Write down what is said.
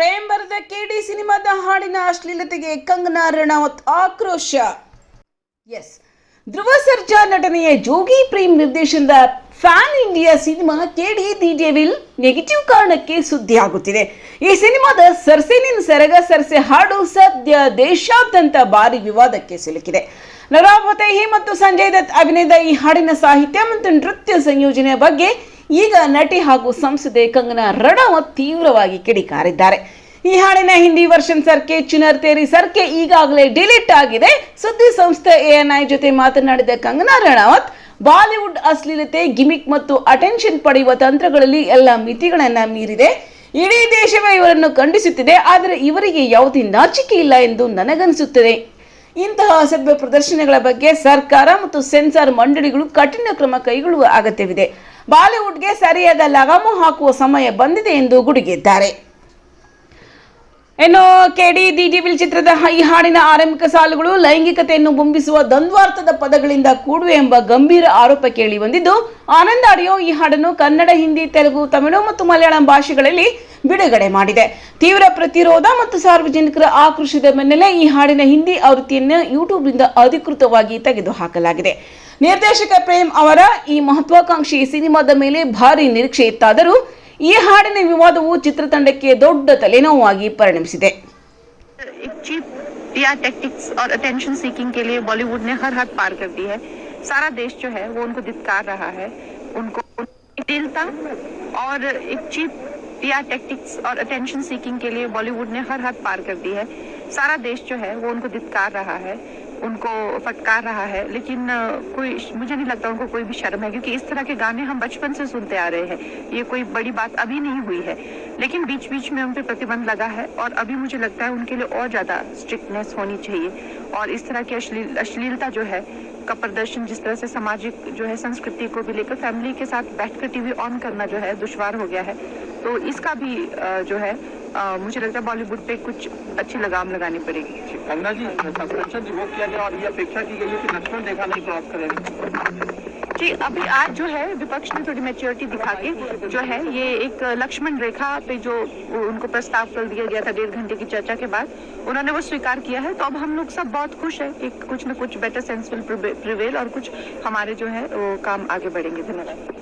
ಪ್ರೇಮ್ ಬರೆದ ಕೆಡಿ ಸಿನಿಮಾದ ಹಾಡಿನ ಅಶ್ಲೀಲತೆಗೆ ಕಂಗನಾ ರಣಾವತ್ ಆಕ್ರೋಶ. ಎಸ್, ಧ್ರುವ ಸರ್ಜಾ ನಟನೆಯ ಜೋಗಿ ಪ್ರೇಮ್ ನಿರ್ದೇಶನದ pan India cinema KD the devil negative ಕಾರಣಕ್ಕೆ ಸುದ್ದಿಯಾಗುತ್ತಿದೆ. ಈ ಸಿನಿಮಾದ ಸರ್ಸೆನಿನ್ ಸೆರಗ ಸರ್ಸೆ ಹಾಡು ಸದ್ಯ ದೇಶಾದ್ಯಂತ ಭಾರಿ ವಿವಾದಕ್ಕೆ ಸಿಲುಕಿದೆ. ನರಾ ಫತೇಹಿ ಮತ್ತು ಸಂಜಯ್ ದತ್ ಅಭಿನಯದ ಈ ಹಾಡಿನ ಸಾಹಿತ್ಯ ಮತ್ತು ನೃತ್ಯ ಸಂಯೋಜನೆಯ ಬಗ್ಗೆ ಈಗ ನಟಿ ಹಾಗೂ ಸಂಸದೆ ಕಂಗನಾ ರಣಾವತ್ ತೀವ್ರವಾಗಿ ಕಿಡಿಕಾರಿದ್ದಾರೆ. ಈ ಹಾಡಿನ ಹಿಂದಿ ವರ್ಷನ್ ಸರ್ಕೆ ಚುನರ್ ತೇರಿ ಸರ್ಕೆ ಈಗಾಗಲೇ ಡಿಲೀಟ್ ಆಗಿದೆ. ಸುದ್ದಿ ಸಂಸ್ಥೆ ANI ಜೊತೆ ಮಾತನಾಡಿದ ಕಂಗನಾ ರಣಾವತ್, ಬಾಲಿವುಡ್ ಅಶ್ಲೀಲತೆ, ಗಿಮಿಕ್ ಮತ್ತು ಅಟೆನ್ಷನ್ ಪಡೆಯುವ ತಂತ್ರಗಳಲ್ಲಿ ಎಲ್ಲ ಮಿತಿಗಳನ್ನ ಮೀರಿದೆ. ಇಡೀ ದೇಶವೇ ಇವರನ್ನು ಖಂಡಿಸುತ್ತಿದೆ, ಆದರೆ ಇವರಿಗೆ ಯಾವುದೇ ನಾಚಿಕೆ ಇಲ್ಲ ಎಂದು ನನಗನ್ನಿಸುತ್ತದೆ. ಇಂತಹ ಅಸಭ್ಯ ಪ್ರದರ್ಶನಗಳ ಬಗ್ಗೆ ಸರ್ಕಾರ ಮತ್ತು ಸೆನ್ಸಾರ್ ಮಂಡಳಿಗಳು ಕಠಿಣ ಕ್ರಮ ಕೈಗೊಳ್ಳುವ ಅಗತ್ಯವಿದೆ. ಬಾಲಿವುಡ್ಗೆ ಸರಿಯಾದ ಲಗಾಮು ಹಾಕುವ ಸಮಯ ಬಂದಿದೆ ಎಂದು ಗುಡುಗಿದ್ದಾರೆ. ಇನ್ನು ಕೆಡಿ ದಿ ಡೆವಿಲ್ ಚಿತ್ರದ ಈ ಹಾಡಿನ ಆರಂಭಿಕ ಸಾಲುಗಳು ಲೈಂಗಿಕತೆಯನ್ನು ಬಿಂಬಿಸುವ ದ್ವಂದ್ವಾರ್ಥದ ಪದಗಳಿಂದ ಕೂಡುವೆ ಎಂಬ ಗಂಭೀರ ಆರೋಪ ಕೇಳಿ ಬಂದಿದ್ದು, ಆನಂದ್ ಆಡಿಯೋ ಈ ಹಾಡನ್ನು ಕನ್ನಡ, ಹಿಂದಿ, ತೆಲುಗು, ತಮಿಳು ಮತ್ತು ಮಲಯಾಳಂ ಭಾಷೆಗಳಲ್ಲಿ ಬಿಡುಗಡೆ ಮಾಡಿದೆ. ತೀವ್ರ ಪ್ರತಿರೋಧ ಮತ್ತು ಸಾರ್ವಜನಿಕರ ಆಕ್ರೋಶದ ಬೆನ್ನಲ್ಲೇ ಈ ಹಾಡಿನ ಹಿಂದಿ ಆವೃತ್ತಿಯನ್ನು ಯೂಟ್ಯೂಬ್ನಿಂದ ಅಧಿಕೃತವಾಗಿ ತೆಗೆದುಹಾಕಲಾಗಿದೆ. ನಿರ್ದೇಶಕ ಪ್ರೇಮ್ ಅವರ ಈ ಮಹತ್ವಾಕಾಂಕ್ಷಿ ಸಿನಿಮಾದ ಮೇಲೆ ಭಾರಿ ನಿರೀಕ್ಷೆ ಇತ್ತಾದರೂ ಈ ಹಾಡಿನ ವಿವಾದವು ಚಿತ್ರತಂಡಕ್ಕೆ ದೊಡ್ಡ ತಲೆನೋವಾಗಿ ಪರಿಣಮಿಸಿದೆ. टैक्टिक्स और अटेंशन सीकिंग के लिए बॉलीवुड ने हर हद पार कर दी है. सारा देश जो है वो उनको धिक्कार रहा है. उनको दिलता और एक चीप या टैक्टिक्स और अटेंशन सीकिंग के लिए बॉलीवुड ने हर हद पार कर दी है. सारा देश जो है वो उनको धिक्कार रहा है, उनको फटकार रहा है. लेकिन कोई, मुझे नहीं लगता उनको कोई भी शर्म है, क्योंकि इस तरह के गाने हम बचपन से सुनते आ रहे हैं. ये कोई बड़ी बात अभी नहीं हुई है. लेकिन बीच बीच में उन पर प्रतिबंध लगा है और अभी मुझे लगता है उनके लिए और ज्यादा स्ट्रिक्टनेस होनी चाहिए. और इस तरह की अश्लीलता जो है का प्रदर्शन, जिस तरह से सामाजिक जो है संस्कृति को भी लेकर फैमिली के साथ बैठकर टीवी ऑन करना जो है दुश्वार हो गया है. तो इसका भी जो है मुझे लगता है बॉलीवुड पे कुछ अच्छी लगाम लगानी पड़ेगी. कंगना जी, सस्पेंशन रिवोक किया गया और ये अपेक्षा की गई है कि लक्ष्मण रेखा नहीं क्रॉस करेंगे. जी, अभी आज जो है विपक्ष ने थोड़ी मैच्योरिटी दिखा के जो है ये एक लक्ष्मण रेखा पे जो उनको प्रस्ताव कर दिया गया था 1.5 घंटे की चर्चा के बाद, उन्होंने वो स्वीकार किया है. तो अब हम लोग सब बहुत खुश है. एक कुछ न कुछ बेटर सेंस विल प्रिवेल और कुछ हमारे जो है वो काम आगे बढ़ेंगे. धन्यवाद.